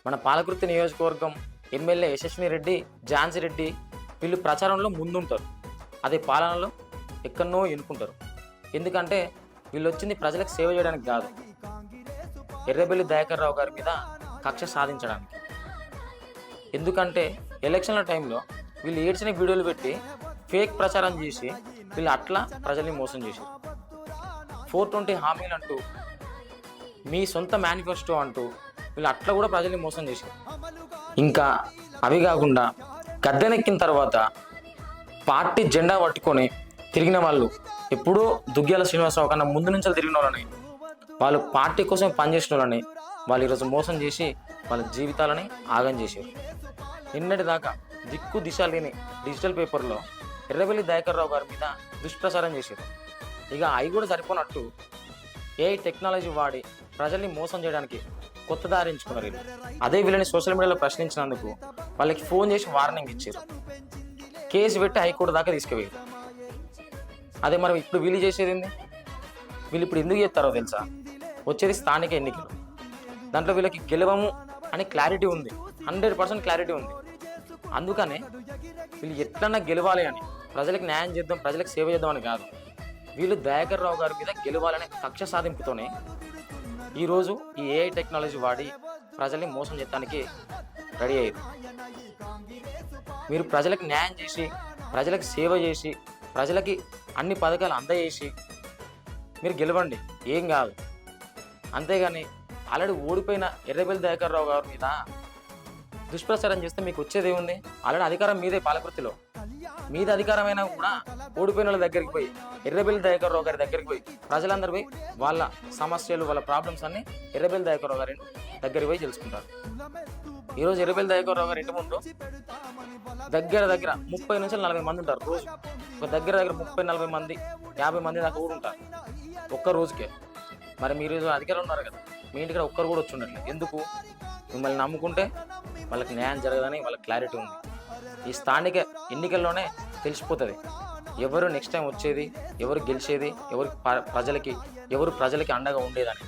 మన పాలకుర్తి నియోజకవర్గం ఎమ్మెల్యే యశస్విని రెడ్డి, ఝాన్సీ రెడ్డి వీళ్ళు ప్రచారంలో ముందుంటారు. అదే పాలనలో ఎక్కడనో ఎన్నుకుంటారు. ఎందుకంటే వీళ్ళు వచ్చింది ప్రజలకు సేవ చేయడానికి కాదు, ఎర్రబెల్లి దయాకర్ రావు గారి మీద కక్ష సాధించడానికి. ఎందుకంటే ఎలక్షన్ల టైంలో వీళ్ళు ఏడ్చిన వీడియోలు పెట్టి ఫేక్ ప్రచారం చేసి వీళ్ళు అట్లా ప్రజల్ని మోసం చేశారు. 420 హామీలు అంటూ, మీ సొంత మేనిఫెస్టో అంటూ వీళ్ళు అట్లా కూడా ప్రజల్ని మోసం చేశారు. ఇంకా అవి కాకుండా గద్దెనెక్కిన తర్వాత పార్టీ జెండా పట్టుకొని తిరిగిన వాళ్ళు ఎప్పుడూ దుగ్గ్యాల శ్రీనివాసరావు కన్నా ముందు నుంచి తిరిగిన వాళ్ళని, వాళ్ళు పార్టీ కోసం పనిచేసిన వాళ్ళని వాళ్ళు ఈరోజు మోసం చేసి వాళ్ళ జీవితాలని ఆగం చేశారు. నిన్నటి దాకా దిక్కు దిశ లేని డిజిటల్ పేపర్లో ఎర్రబెల్లి దయాకర్ రావు గారి మీద దుష్ప్రచారం చేశారు. ఇక అవి కూడా సరిపోనట్టు ఏఐ టెక్నాలజీ వాడి ప్రజల్ని మోసం చేయడానికి కొత్త దారి ఎంచుకున్నారు. అదే వీళ్ళని సోషల్ మీడియాలో ప్రశ్నించినందుకు వాళ్ళకి ఫోన్ చేసి వార్నింగ్ ఇచ్చారు. కేసు పెట్టి హైకోర్టు దాకా తీసుకుపోయారు. అదే మరి ఇప్పుడు వీళ్ళు చేసేది ఏంది? వీళ్ళు ఇప్పుడు ఎందుకు చేస్తారో తెలుసా? వచ్చేది స్థానిక ఎన్నికలు. దాంట్లో వీళ్ళకి గెలవము అని క్లారిటీ ఉంది, 100% క్లారిటీ ఉంది. అందుకనే వీళ్ళు ఎట్లన్నా గెలవాలి అని, ప్రజలకు న్యాయం చేద్దాం, ప్రజలకు సేవ చేద్దామని కాదు, వీళ్ళు దయాకర్ రావు గారి మీద గెలవాలనే కక్ష సాధింపుతోనే ఈరోజు ఈ ఏఐ టెక్నాలజీ వాడి ప్రజల్ని మోసం చేయడానికి రెడీ అయ్యారు. మీరు ప్రజలకు న్యాయం చేసి, ప్రజలకు సేవ చేసి, ప్రజలకి అన్ని పథకాలు అందజేసి మీరు గెలవండి, ఏం కాదు. అంతేగాని ఆల్రెడీ ఓడిపోయిన ఎర్రబెల్లి దయాకర్ రావు గారి మీద దుష్ప్రచారం చేస్తే మీకు వచ్చేది ఏముంది? ఆల్రెడీ అధికారం మీదే, పాలకృతిలో మీద అధికారమైనా కూడా ఓడిపోయిన వాళ్ళ దగ్గరికి పోయి, ఎర్రబెల్లి దయాకర్ రావు గారి దగ్గరికి పోయి ప్రజలందరూ పోయి వాళ్ళ సమస్యలు, వాళ్ళ ప్రాబ్లమ్స్ అన్ని ఎర్రబెల్లి దయాకర్ రావు గారి దగ్గరికి పోయి తెలుసుకుంటారు. ఈరోజు ఎర్రబెల్లి దయాకర్ రావు గారి ఇంటి ముందు దగ్గర 30 నుంచి 40 మంది ఉంటారు రోజు. ఒక దగ్గర 30-40 మంది, 50 మంది దాకా కూడా ఉంటారు ఒక్క రోజుకే. మరి మీరు అధికారం ఉన్నారు కదా, మీ ఇంటికి ఒక్కరు కూడా వచ్చి ఉండట్లేదు. ఎందుకు? మిమ్మల్ని నమ్ముకుంటే వాళ్ళకి న్యాయం జరగదని వాళ్ళకి క్లారిటీ ఉంది. ఈ స్థానిక ఎన్నికల్లోనే తెలిసిపోతుంది ఎవరు నెక్స్ట్ టైం వచ్చేది, ఎవరు గెలిచేది, ఎవరు ప్రజలకి అండగా ఉండేదని.